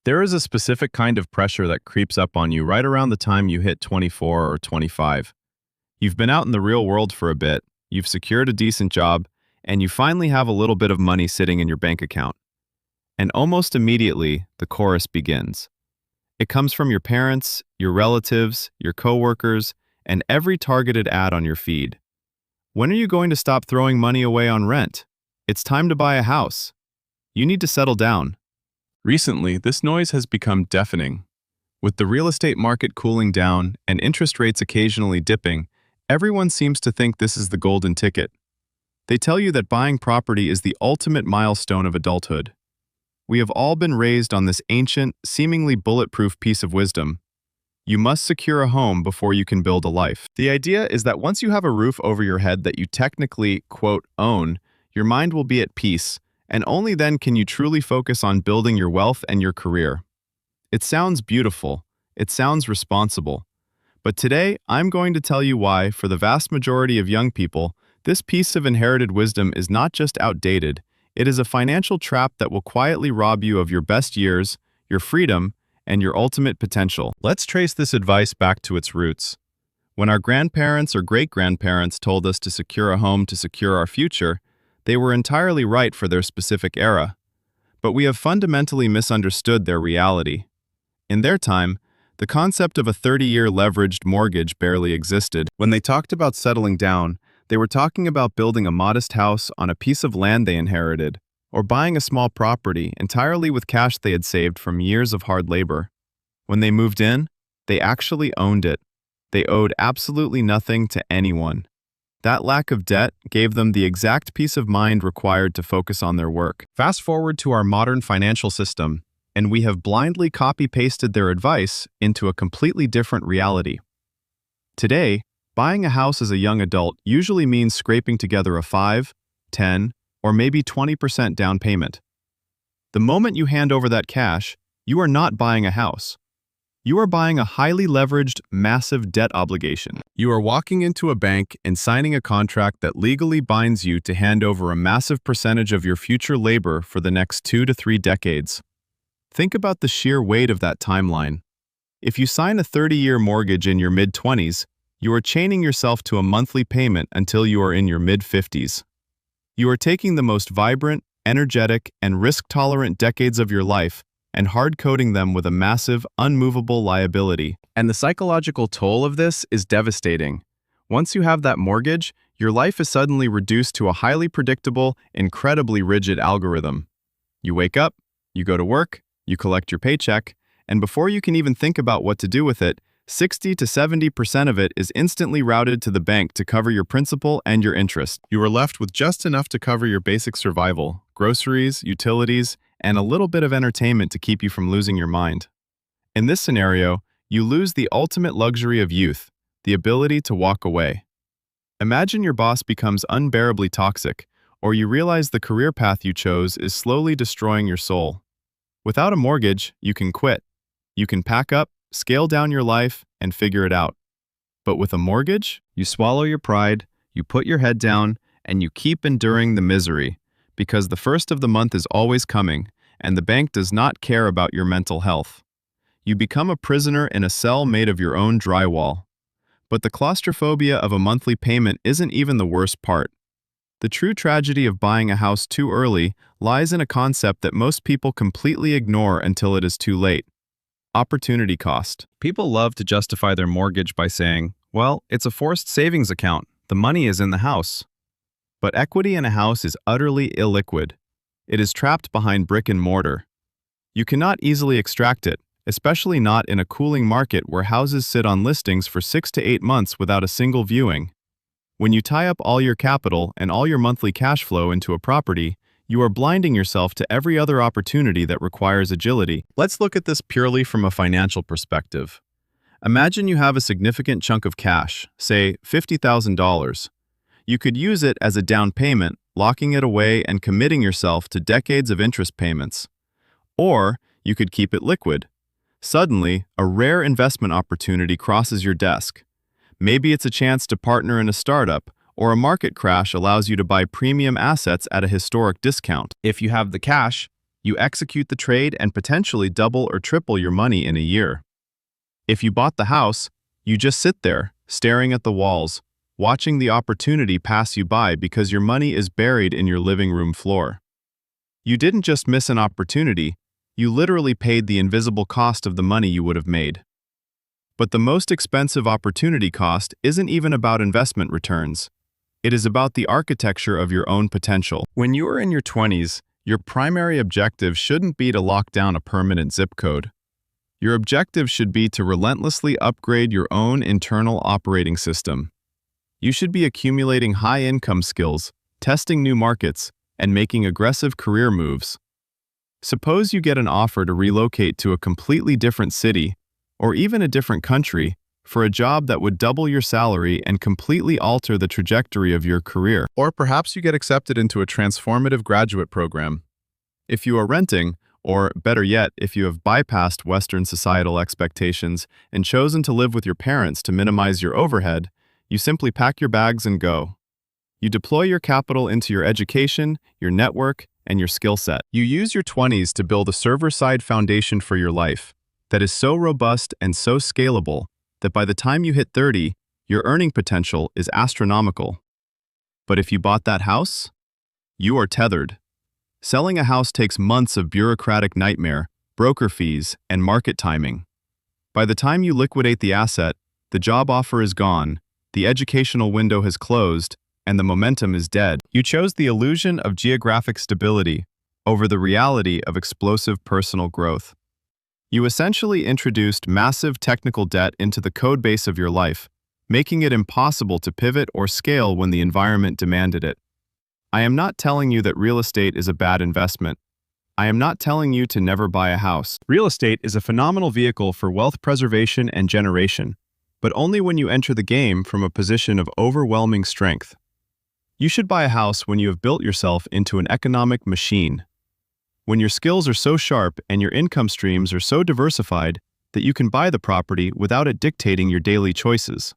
There is a specific kind of pressure that creeps up on you right around the time you hit 24 or 25. You've been out in the real world for a bit, you've secured a decent job, and you finally have a little bit of money sitting in your bank account. And almost immediately, the chorus begins. It comes from your parents, your relatives, your coworkers, and every targeted ad on your feed. When are you going to stop throwing money away on rent? It's time to buy a house. You need to settle down. Recently, this noise has become deafening. With the real estate market cooling down and interest rates occasionally dipping, everyone seems to think this is the golden ticket. They tell you that buying property is the ultimate milestone of adulthood. We have all been raised on this ancient, seemingly bulletproof piece of wisdom. You must secure a home before you can build a life. The idea is that once you have a roof over your head that you technically, quote, own, your mind will be at peace, and only then can you truly focus on building your wealth and your career. It sounds beautiful. It sounds responsible. But today, I'm going to tell you why, for the vast majority of young people, this piece of inherited wisdom is not just outdated, it is a financial trap that will quietly rob you of your best years, your freedom, and your ultimate potential. Let's trace this advice back to its roots. When our grandparents or great-grandparents told us to secure a home to secure our future, they were entirely right for their specific era. But we have fundamentally misunderstood their reality. In their time, the concept of a 30-year leveraged mortgage barely existed. When they talked about settling down, they were talking about building a modest house on a piece of land they inherited, or buying a small property entirely with cash they had saved from years of hard labor. When they moved in, they actually owned it. They owed absolutely nothing to anyone. That lack of debt gave them the exact peace of mind required to focus on their work. Fast forward to our modern financial system, and we have blindly copy-pasted their advice into a completely different reality. Today, buying a house as a young adult usually means scraping together a 5, 10, or maybe 20% down payment. The moment you hand over that cash, you are not buying a house. You are buying a highly leveraged, massive debt obligation. You are walking into a bank and signing a contract that legally binds you to hand over a massive percentage of your future labor for the next 2 to 3 decades. Think about the sheer weight of that timeline. If you sign a 30-year mortgage in your mid-20s, you are chaining yourself to a monthly payment until you are in your mid-50s. You are taking the most vibrant, energetic, and risk-tolerant decades of your life and hard-coding them with a massive, unmovable liability. And the psychological toll of this is devastating. Once you have that mortgage, your life is suddenly reduced to a highly predictable, incredibly rigid algorithm. You wake up, you go to work, you collect your paycheck, and before you can even think about what to do with it, 60 to 70% of it is instantly routed to the bank to cover your principal and your interest. You are left with just enough to cover your basic survival, groceries, utilities, and a little bit of entertainment to keep you from losing your mind. In this scenario, you lose the ultimate luxury of youth, the ability to walk away. Imagine your boss becomes unbearably toxic, or you realize the career path you chose is slowly destroying your soul. Without a mortgage, you can quit. You can pack up, scale down your life, and figure it out. But with a mortgage, you swallow your pride, you put your head down, and you keep enduring the misery, because the first of the month is always coming, and the bank does not care about your mental health. You become a prisoner in a cell made of your own drywall. But the claustrophobia of a monthly payment isn't even the worst part. The true tragedy of buying a house too early lies in a concept that most people completely ignore until it is too late. Opportunity cost. People love to justify their mortgage by saying, well, it's a forced savings account. The money is in the house. But equity in a house is utterly illiquid. It is trapped behind brick and mortar. You cannot easily extract it, especially not in a cooling market where houses sit on listings for 6 to 8 months without a single viewing. When you tie up all your capital and all your monthly cash flow into a property, you are blinding yourself to every other opportunity that requires agility. Let's look at this purely from a financial perspective. Imagine you have a significant chunk of cash, say $50,000. You could use it as a down payment, locking it away and committing yourself to decades of interest payments. Or you could keep it liquid. Suddenly, a rare investment opportunity crosses your desk. Maybe it's a chance to partner in a startup, or a market crash allows you to buy premium assets at a historic discount. If you have the cash, You execute the trade and potentially double or triple your money in a year. If you bought the house, you just sit there, staring at the walls, watching the opportunity pass you by because your money is buried in your living room floor. You didn't just miss an opportunity, you literally paid the invisible cost of the money you would have made. But the most expensive opportunity cost isn't even about investment returns. It is about the architecture of your own potential. When you are in your 20s, your primary objective shouldn't be to lock down a permanent zip code. Your objective should be to relentlessly upgrade your own internal operating system. You should be accumulating high-income skills, testing new markets, and making aggressive career moves. Suppose you get an offer to relocate to a completely different city, or even a different country, for a job that would double your salary and completely alter the trajectory of your career. Or perhaps you get accepted into a transformative graduate program. If you are renting, or better yet, if you have bypassed Western societal expectations and chosen to live with your parents to minimize your overhead, you simply pack your bags and go. You deploy your capital into your education, your network, and your skill set. You use your 20s to build a server-side foundation for your life that is so robust and so scalable that by the time you hit 30, your earning potential is astronomical. But if you bought that house, you are tethered. Selling a house takes months of bureaucratic nightmare, broker fees, and market timing. By the time you liquidate the asset, the job offer is gone, the educational window has closed, and the momentum is dead. You chose the illusion of geographic stability over the reality of explosive personal growth. You essentially introduced massive technical debt into the codebase of your life, making it impossible to pivot or scale when the environment demanded it. I am not telling you that real estate is a bad investment. I am not telling you to never buy a house. Real estate is a phenomenal vehicle for wealth preservation and generation, but only when you enter the game from a position of overwhelming strength. You should buy a house when you have built yourself into an economic machine. When your skills are so sharp and your income streams are so diversified that you can buy the property without it dictating your daily choices.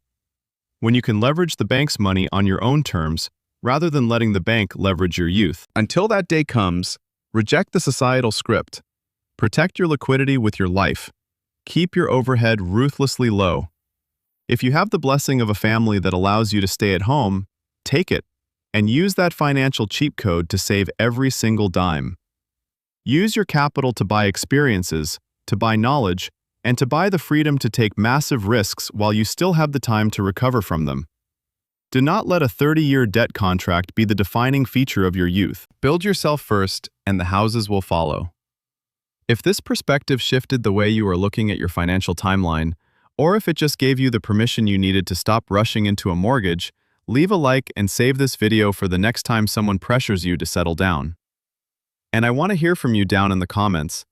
When you can leverage the bank's money on your own terms, rather than letting the bank leverage your youth. Until that day comes, reject the societal script. Protect your liquidity with your life. Keep your overhead ruthlessly low. If you have the blessing of a family that allows you to stay at home, take it, and use that financial cheat code to save every single dime. Use your capital to buy experiences, to buy knowledge, and to buy the freedom to take massive risks while you still have the time to recover from them. Do not let a 30-year debt contract be the defining feature of your youth. Build yourself first, and the houses will follow. If this perspective shifted the way you are looking at your financial timeline, or if it just gave you the permission you needed to stop rushing into a mortgage, leave a like and save this video for the next time someone pressures you to settle down. And I want to hear from you down in the comments.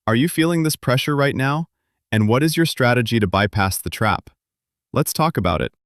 Are you feeling this pressure right now? And what is your strategy to bypass the trap? Let's talk about it.